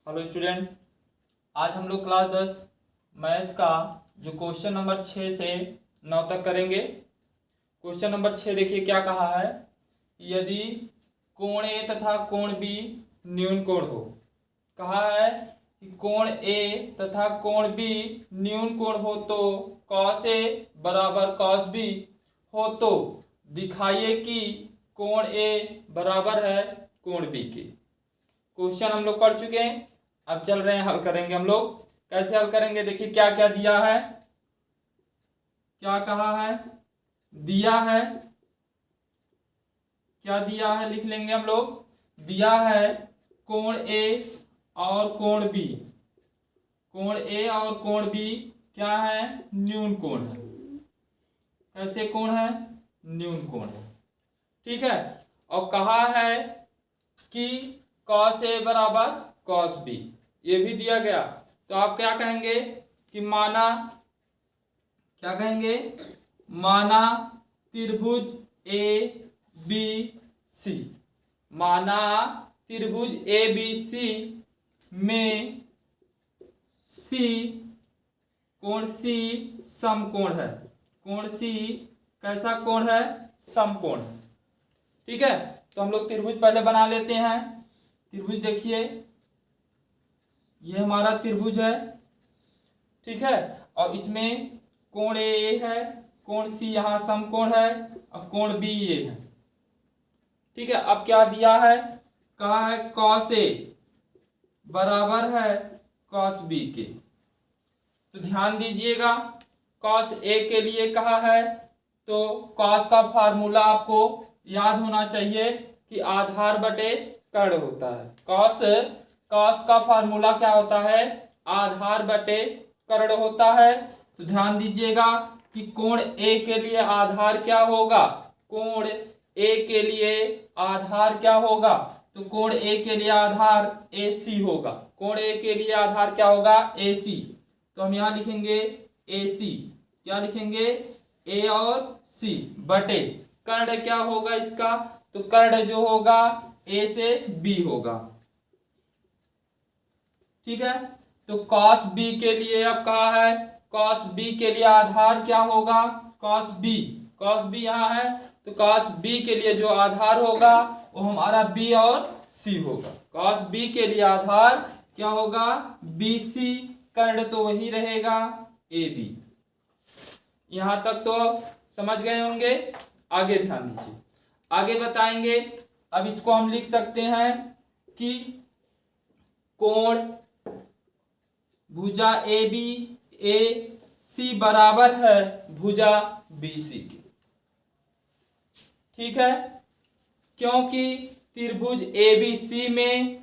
Hello student, आज हम लोग क्लास 10 मैथ का जो क्वेश्चन नंबर 6 से 9 तक करेंगे। क्वेश्चन नंबर 6 देखिए क्या कहा है। यदि कोण ए तथा कोण बी न्यून कोण हो। कहा है कि कोण ए तथा कोण बी न्यून कोण हो तो कॉस ए बराबर कॉस बी हो तो दिखाइए कि कोण ए बराबर है कोण बी के। क्वेश्चन हम लोग पढ़ चुके हैं, अब चल रहे हैं हल करेंगे। हम लोग कैसे हल करेंगे, देखिए क्या क्या दिया है, क्या कहा है, दिया है, क्या दिया है लिख लेंगे हम लोग। दिया है कोण ए और कोण बी, कोण ए और कोण बी क्या है, न्यून कोण है। कैसे कोण है, न्यून कोण है, ठीक है। और कहा है कि कॉस ए बराबर कॉस बी, ये भी दिया गया। तो आप क्या कहेंगे कि माना, क्या कहेंगे, माना त्रिभुज ए बी सी, माना त्रिभुज ए बी सी में सी, कोण सी समकोण है। कोण सी कैसा कोण है, समकोण, ठीक है। तो हम लोग त्रिभुज पहले बना लेते हैं। त्रिभुज देखिए ये हमारा त्रिभुज है, ठीक है। और इसमें कोण ए है, कोण सी यहाँ समकोण है और कोण बी ये है, ठीक है। अब क्या दिया है, कहा है कॉस ए बराबर है कॉस बी के। तो ध्यान दीजिएगा, कॉस ए के लिए कहा है तो कॉस का फार्मूला आपको याद होना चाहिए कि आधार बटे कर्ण होता है। कॉस का फार्मूला क्या होता है, आधार बटे कर्ण होता है। तो ध्यान दीजिएगा कि कोण ए के लिए आधार क्या होगा, कोण ए के लिए आधार क्या होगा, तो कोण ए के लिए आधार ए सी होगा। कोण ए के लिए आधार क्या होगा, ए सी। तो हम यहां लिखेंगे ए सी, क्या लिखेंगे, ए और सी बटे कर्ण क्या होगा इसका, तो कर्ण जो होगा ए से बी होगा, ठीक है। तो कॉस बी के लिए अब कहा है, कॉस बी के लिए आधार क्या होगा, कॉस बी, कॉस बी यहाँ है तो कॉस बी के लिए जो आधार होगा वो हमारा बी और सी होगा। कॉस बी के लिए आधार क्या होगा, बी सी, कर्ण तो वही रहेगा ए बी। यहां तक तो समझ गए होंगे। आगे ध्यान दीजिए, आगे बताएंगे। अब इसको हम लिख सकते हैं कि कोण भुजा ए बी ए सी बराबर है भुजा बी सी के, ठीक है। क्योंकि त्रिभुज ए बी सी में,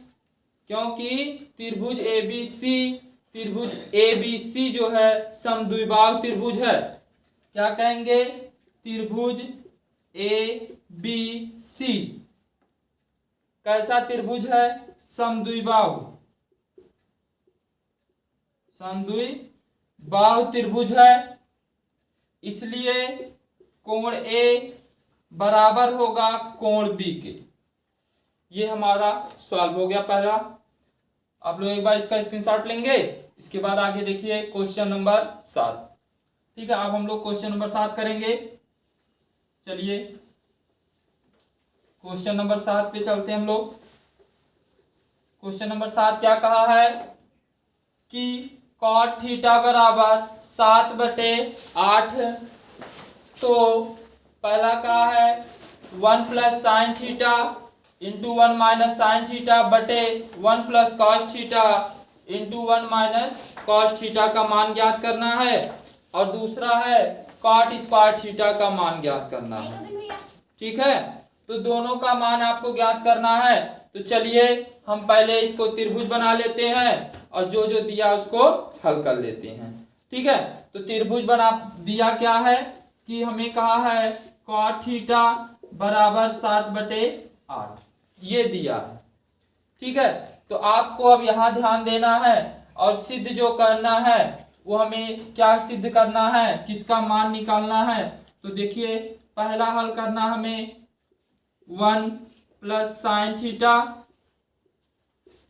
क्योंकि त्रिभुज ए बी सी, त्रिभुज ए बी सी जो है समद्विबाहु त्रिभुज है। क्या कहेंगे, त्रिभुज ए बी सी कैसा त्रिभुज है, समद्विबाहु, समद्विबाहु त्रिभुज है। इसलिए कोण ए बराबर होगा कोण बी के। ये हमारा सॉल्व हो गया पहला। आप लोग एक बार इसका स्क्रीनशॉट लेंगे, इसके बाद आगे देखिए क्वेश्चन नंबर 7, ठीक है। अब हम लोग क्वेश्चन नंबर 7 करेंगे। चलिए क्वेश्चन नंबर 7 पे चलते हैं हम लोग। क्वेश्चन नंबर 7 क्या कहा है कि कॉट थीटा बराबर 7/8। तो पहला कहा है 1 plus sine theta into 1 minus sine theta बटे 1 plus cos theta into 1 minus cos theta का मान ज्ञात करना है। और दूसरा है कॉट स्क्वायर थीटा का मान ज्ञात करना है, ठीक है। तो दोनों का मान आपको ज्ञात करना है। तो चलिए हम पहले इसको त्रिभुज बना लेते हैं और जो जो दिया उसको हल कर लेते हैं, ठीक है। तो त्रिभुज बना दिया क्या है कि हमें कहा है कॉट थीटा बराबर 7/8, ये दिया है, ठीक है। तो आपको अब यहां ध्यान देना है और सिद्ध जो करना है वो हमें क्या सिद्ध करना है, किसका मान निकालना है। तो देखिए पहला हल करना हमें 1 plus sine theta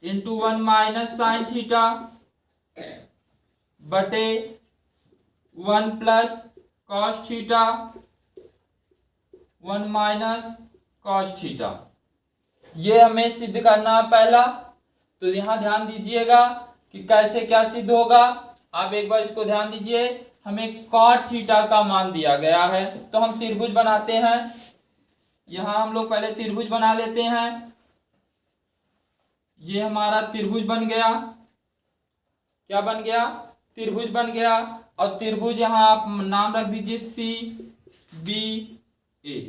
into 1 minus sine theta बटे 1 plus cos theta 1 minus cos theta. ये हमें सिद्ध करना है पहला। तो यहां ध्यान दीजिएगा कि कैसे क्या सिद्ध होगा। आप एक बार इसको ध्यान दीजिए। हमें कॉट थीटा का मान दिया गया है, तो हम त्रिभुज बनाते हैं। यहां हम लोग पहले त्रिभुज बना लेते हैं। ये हमारा त्रिभुज बन गया। क्या बन गया? त्रिभुज बन गया। और त्रिभुज यहां आप नाम रख दीजिए सी बी ए।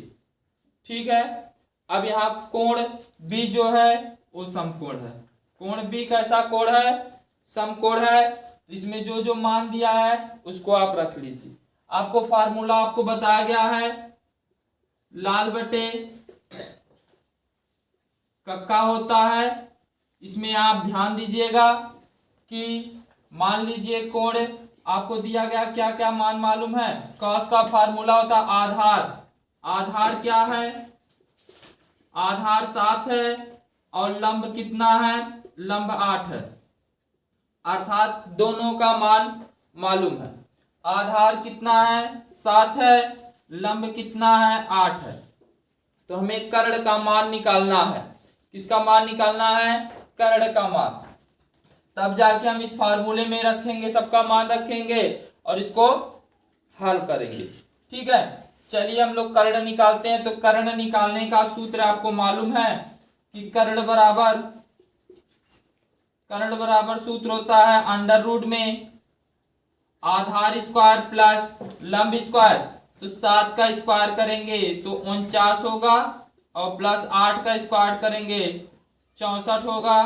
ठीक है। अब यहां कोण बी जो है वो समकोण है। कोण बी कैसा कोण है? समकोण है। इसमें जो जो मान दिया है उसको आप रख लीजिए। आपको फार्मूला आपको बताया गया है, लाल बटे कक्का होता है। इसमें आप ध्यान दीजिएगा कि मान लीजिए कोण आपको दिया गया, क्या क्या मान मालूम है? कॉस का फार्मूला होता है आधार। आधार क्या है? आधार 7 है और लंब कितना है? लंब 8 है। अर्थात दोनों का मान मालूम है। आधार कितना है? 7 है। लंब कितना है? 8 है। तो हमें कर्ण का मान निकालना है। किसका मान निकालना है? कर्ण का मान। तब जाके हम इस फार्मूले में रखेंगे, सबका मान रखेंगे और इसको हल करेंगे। ठीक है। चलिए हम लोग कर्ण निकालते हैं। तो कर्ण निकालने का सूत्र आपको मालूम है कि कर्ण बराबर सूत्र होता है अंडर रूट में आधार स्क्वायर प्लस लंब स्क्वायर। तो 7 का स्क्वायर करेंगे तो 49 होगा और प्लस 8 का स्क्वायर करेंगे 64 होगा।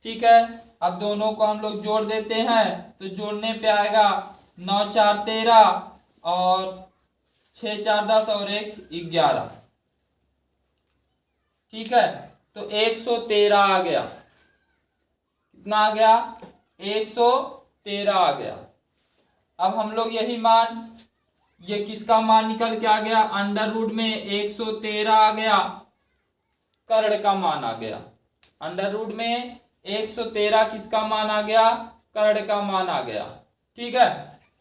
ठीक है। अब दोनों को हम लोग जोड़ देते हैं तो जोड़ने पे आएगा 9 4 13 और 6 4 10 और 1 11। ठीक है। तो 113 आ गया। कितना आ गया? 113 आ गया। अब हम लोग यही मान, ये किसका मान निकल के आ गया? अंडर रूट में 113 आ गया, कर्ण का मान आ गया। अंडर रूट में 113 किसका मान आ गया? कर्ण का मान आ गया। ठीक है।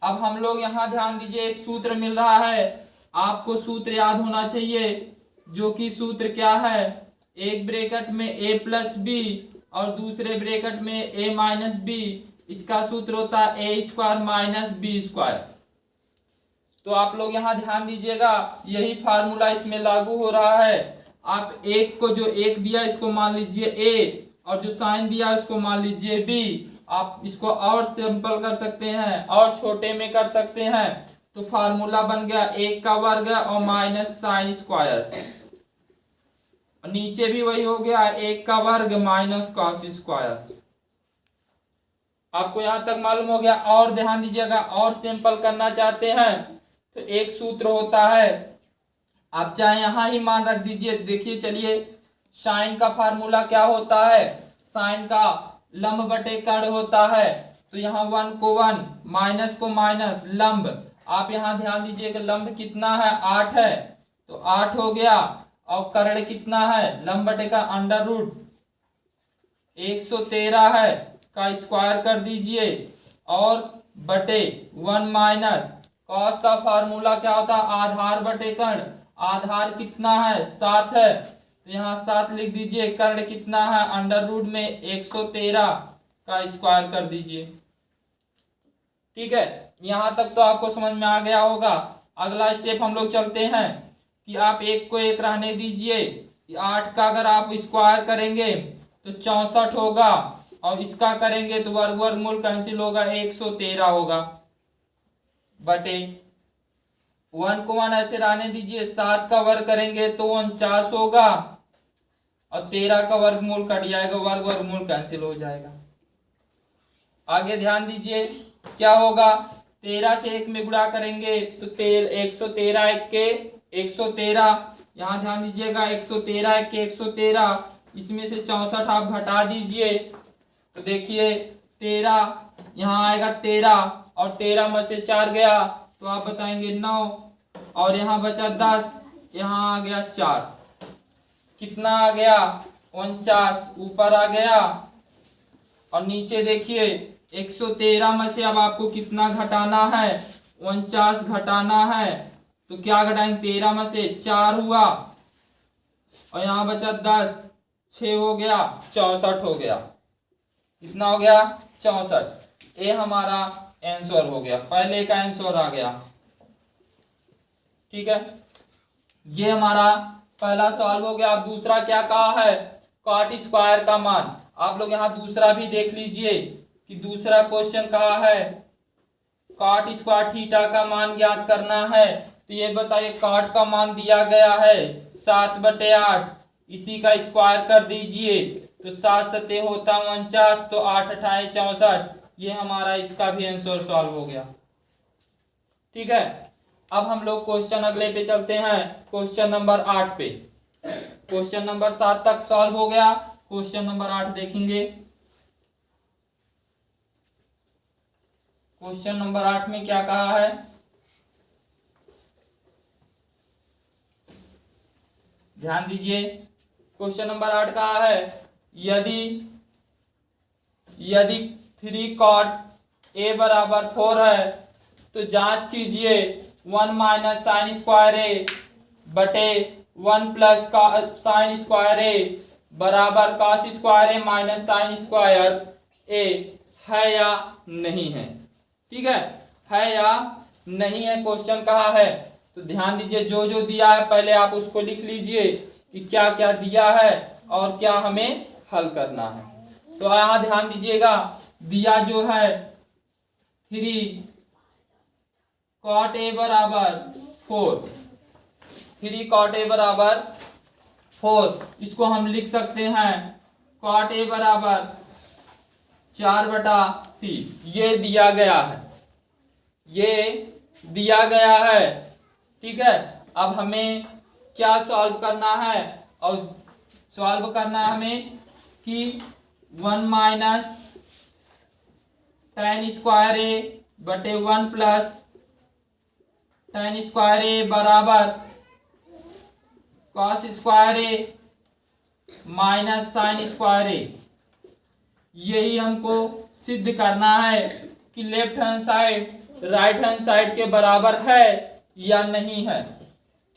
अब हम लोग यहां ध्यान दीजिए, एक सूत्र मिल रहा है। आपको सूत्र याद होना चाहिए, जो कि सूत्र क्या है? एक ब्रैकेट में a प्लस बी और दूसरे ब्रैकेट में a माइनस बी। इसका सूत्र होता है ए स्क्वायर माइनस बी स्क्वायर। तो आप लोग यहां ध्यान दीजिएगा, यही फार्मूला इसमें लागू हो रहा है। आप एक को, जो एक दिया इसको मान लीजिए a और जो साइन दिया उसको मान लीजिए b। आप इसको और सिंपल कर सकते हैं और छोटे में कर सकते हैं। तो फार्मूला बन गया 1 का वर्ग और माइनस साइन स्क्वायर। नीचे भी वही हो गया, 1 का वर्ग माइनस कॉस स्क्वायर। आपको यहां तक मालूम हो गया। और ध्यान दीजिएगा, और सिंपल करना चाहते हैं तो एक सूत्र होता है, आप चाहे यहां ही मान रख दीजिए। देखिए, चलिए, साइन का फार्मूला क्या होता है? साइन का लंब बटे कर्ण होता है। तो यहाँ 1 को 1, माइनस को माइनस, लंब। आप यहां ध्यान दीजिए कि लंब कितना है? 8 है। तो 8 हो गया। और कर्ण कितना है? लंब बटे का अंडर रूट 113 है का स्क्वायर कर दीजिए और बटे 1 माइनस कॉस का फार्मूला क्या होता है? आधार बटे कर्ण। आधार कितना है? 7 है। तो यहाँ 7 लिख दीजिए। कर्ण कितना है? अंडर रूट में 113 का स्क्वायर कर दीजिए। ठीक है। यहां तक तो आपको समझ में आ गया होगा। अगला स्टेप हम लोग चलते हैं कि आप एक को एक रहने दीजिए। 8 का अगर आप स्क्वायर करेंगे तो 64 होगा और इसका करेंगे तो वर्गमूल कैंसिल होगा, 113 होगा बटे 1 को 1 ऐसे रहने दीजिए। 7 का वर्ग करेंगे तो 49 होगा और 13 का वर्गमूल कट जाएगा, वर्गमूल कैंसिल हो जाएगा। आगे ध्यान दीजिए क्या होगा? 13 से 1 में गुणा करेंगे तो 113 1 के 113। यहाँ ध्यान दीजिएगा, 113 1 के 113। इसमें से 64 आप घटा दीजिए तो देखिए 13 यहाँ आएगा 13 और 13 में से 4 गया तो आप बताएंगे 9 और यहाँ बचा 10, यहाँ आ गया 4। कितना आ गया? 49 ऊपर आ गया। और नीचे देखिए 113 में से अब आपको कितना घटाना है, 49 घटाना है। तो क्या घटाएंगे, 13 में से 4 हुआ और यहाँ बचा 10, 6 हो गया, 64 हो गया। कितना हो गया, 64। ये हमारा आंसर हो गया, पहले का आंसर आ गया। ठीक है, ये हमारा पहला सवाल हो गया। अब दूसरा क्या कहा है, कॉट स्क्वायर का मान। आप लोग यहाँ दूसरा भी देख लीजिए कि दूसरा क्वेश्चन कहा है कॉट स्क्वायर थीटा का मान ज्ञात करना है। तो ये बताइए, कॉट का मान दिया गया है 7/8, इसी का स्क्वायर कर दीजिए तो 7 सते होता 49, तो 8 अठाए 64। ये हमारा इसका भी आंसर सॉल्व हो गया। ठीक है, अब हम लोग क्वेश्चन अगले पे चलते हैं, क्वेश्चन नंबर 8 पे। क्वेश्चन नंबर 7 तक सॉल्व हो गया, क्वेश्चन नंबर 8 देखेंगे। क्वेश्चन नंबर 8 में क्या कहा है, ध्यान दीजिए। क्वेश्चन नंबर 8 कहा है, यदि 3 कॉट ए बराबर 4 है तो जांच कीजिए 1 माइनस साइन स्क्वायर ए बटे 1 प्लस साइन स्क्वायर ए बराबर कॉस स्क्वायर ए माइनस साइन स्क्वायर ए है या नहीं है। ठीक है या नहीं है, क्वेश्चन कहा है। तो ध्यान दीजिए, जो जो दिया है पहले आप उसको लिख लीजिए कि क्या क्या दिया है और क्या हमें हल करना है। तो यहाँ ध्यान दीजिएगा, दिया जो है 3 कॉट ए बराबर 4, 3 कॉट ए बराबर 4, इसको हम लिख सकते हैं कॉट ए बराबर 4/3। ये दिया गया है, ये दिया गया है। ठीक है, अब हमें क्या सॉल्व करना है, और सॉल्व करना है हमें कि 1 माइनस tan स्क्वायर ए बटे 1 प्लस tan स्क्वायर ए बराबर कॉस स्क्वायर ए माइनस साइन स्क्वायर ए। यही हमको सिद्ध करना है कि left hand side right hand side के बराबर है या नहीं है।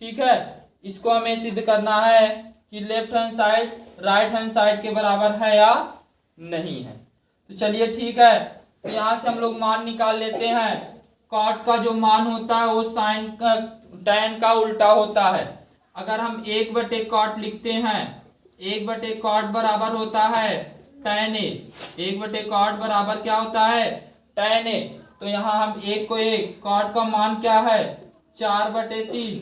ठीक है, इसको हमें सिद्ध करना है कि left hand side right hand side के बराबर है या नहीं है। तो चलिए ठीक है, तो यहाँ से हम लोग मान निकाल लेते हैं। कॉट का जो मान होता है वो साइन का tan का उल्टा होता है। अगर हम 1/cot लिखते हैं, 1/cot बराबर होता है tan a, 1/cot बराबर क्या होता है, tan a। तो यहाँ हम 1 को 1, cot का मान क्या है 4/3,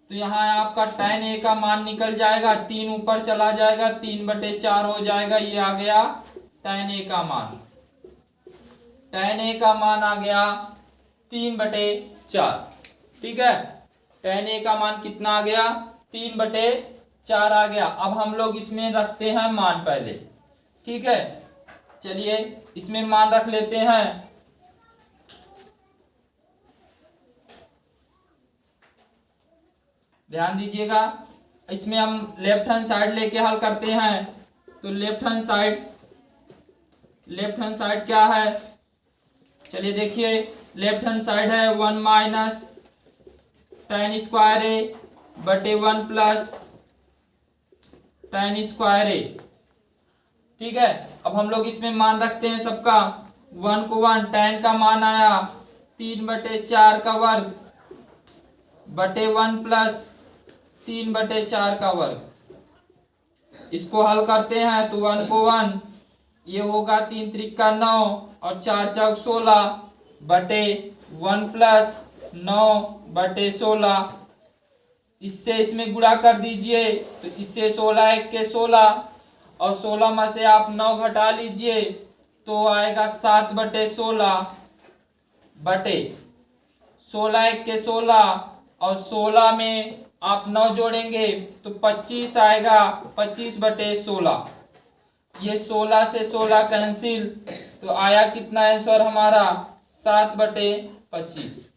तो यहाँ आपका tan a का मान निकल जाएगा, 3 ऊपर चला जाएगा, 3/4 हो जाएगा। ये आ गया tan a का मान, tan a का मान आ गया 3/4। ठीक है, tan a का मान कितना आ गया, 3/4 आ गया। अब हम लोग इसमें रखते हैं मान पहले। ठीक है, चलिए इसमें मान रख लेते हैं। ध्यान दीजिएगा, इसमें हम लेफ्ट हैंड साइड लेके हल करते हैं। तो लेफ्ट हैंड साइड क्या है, चलिए देखिए, लेफ्ट हैंड साइड है 1 माइनस tan स्क्वायर ए बटे 1 प्लस tan स्क्वायर ए। ठीक है, अब हम लोग इसमें मान रखते हैं सबका। 1 को 1, tan का मान आया 3/4 का वर्ग बटे 1 प्लस 3/4 का वर्ग। इसको हल करते हैं तो 1 को 1, ये होगा 3 त्रिका 9 और 4 चौक 16 बटे 1 प्लस 9/16। इससे इसमें गुणा कर दीजिए, तो इससे 16 1 के 16 और 16 में से आप 9 घटा लीजिए तो आएगा 7/16 बटे 16 1 के 16 और 16 में आप 9 जोड़ेंगे तो 25 आएगा, 25/16। ये 16 से 16 कैंसिल, तो आया कितना आंसर हमारा 7/25।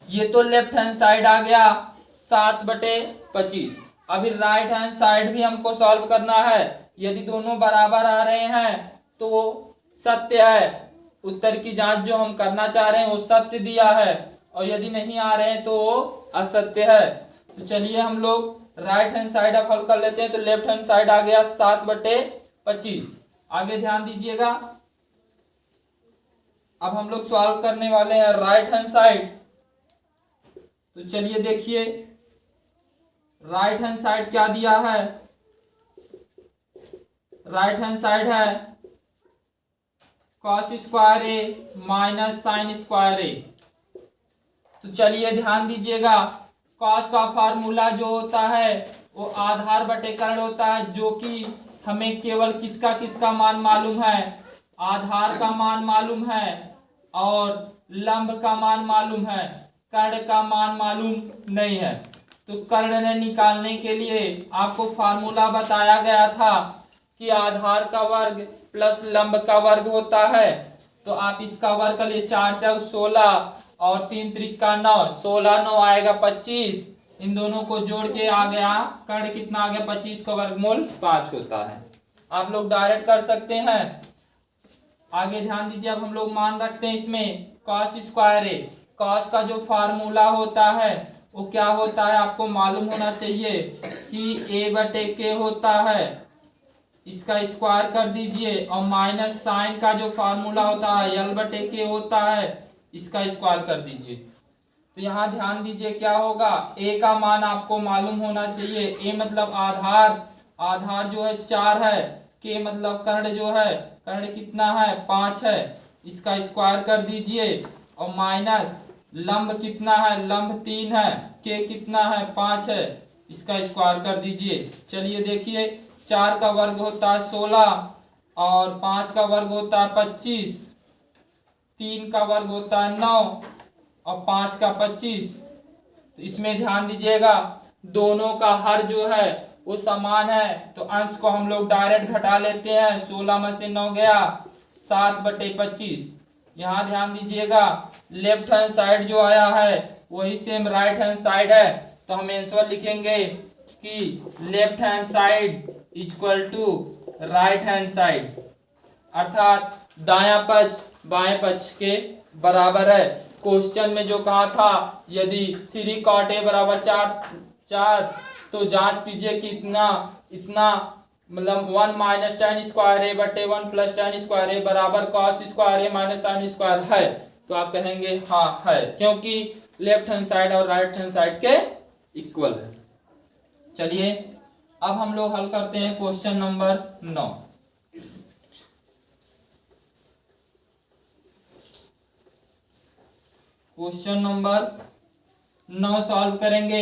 ये तो लेफ्ट हैंड साइड आ गया 7/25। अभी राइट हैंड साइड भी हमको सॉल्व करना है। यदि दोनों बराबर आ रहे हैं तो सत्य है, उत्तर की जांच जो हम करना चाह रहे हैं वो सत्य दिया है, और यदि नहीं आ रहे हैं तो वो असत्य है। तो चलिए हम लोग राइट हैंड साइड अब हल कर लेते हैं। तो लेफ्ट हैंड साइड आ गया 7/25। आगे ध्यान दीजिएगा, अब हम लोग सॉल्व करने वाले हैं राइट हैंड साइड। तो चलिए देखिए राइट हैंड साइड क्या दिया है। राइट हैंड साइड है cos स्क्वायर ए माइनस साइन स्क्वायर ए। तो चलिए ध्यान दीजिएगा, cos का फार्मूला जो होता है वो आधार बटे कर्ण होता है, जो कि हमें केवल किसका किसका मान मालूम है, आधार का मान मालूम है और लंब का मान मालूम है, कर्ण का मान मालूम नहीं है। तो कर्ण ने निकालने के लिए आपको फार्मूला बताया गया था कि आधार का वर्ग प्लस लंब का वर्ग होता है। तो आप इसका वर्ग कर लिए, 4 चौक 16 और 3 त्रिका 9, 16 9 आएगा 25। इन दोनों को जोड़ के आ गया कर्ण कितना आ गया 25 का वर्गमूल 5 होता है। आप लोग डायरेक्ट कर सकते हैं। आगे ध्यान दीजिए, अब हम लोग मान रखते हैं इसमें cos स्क्वायर ए। cos का जो फार्मूला होता है वो क्या होता है आपको मालूम होना चाहिए कि a/k होता है, इसका स्क्वायर कर दीजिए, और माइनस साइन का जो फार्मूला होता है l/k होता है, इसका स्क्वायर कर दीजिए। तो यहाँ ध्यान दीजिए क्या होगा, a का मान आपको मालूम होना चाहिए। a मतलब आधार, आधार जो है 4 है, k मतलब कर्ण जो है, कर्ण कितना है 5 है, इसका स्क्वायर कर दीजिए, और माइनस लंब कितना है, लंब 3 है, k कितना है 5 है, इसका स्क्वायर कर दीजिए। चलिए देखिए 4 का वर्ग होता है 16 और 5 का वर्ग होता है 25, 3 का वर्ग होता है 9 और 5 का 25। तो इसमें ध्यान दीजिएगा दोनों का हर जो है वो समान है, तो अंश को हम लोग डायरेक्ट घटा लेते हैं। 16 में से 9 गया 7/25। यहाँ ध्यान दीजिएगा लेफ्ट हैंड साइड जो आया है वही सेम राइट हैंड साइड है, तो हम आंसर लिखेंगे कि left hand side equal to right hand side, अर्थात दायां पक्ष बाएं पक्ष के बराबर है। क्वेश्चन में जो कहा था यदि 3 cot a बराबर 4 तो जांच कीजिए कि इतना मतलब 1 माइनस tan स्क्वायर ए बटे 1 प्लस tan स्क्वायर ए बराबर cos स्क्वायर ए माइनस साइन स्क्वायर है। तो आप कहेंगे हाँ है, क्योंकि लेफ्ट हैंड साइड और राइट हैंड साइड के इक्वल है। चलिए अब हम लोग हल करते हैं question number 9। Question number 9 solve करेंगे।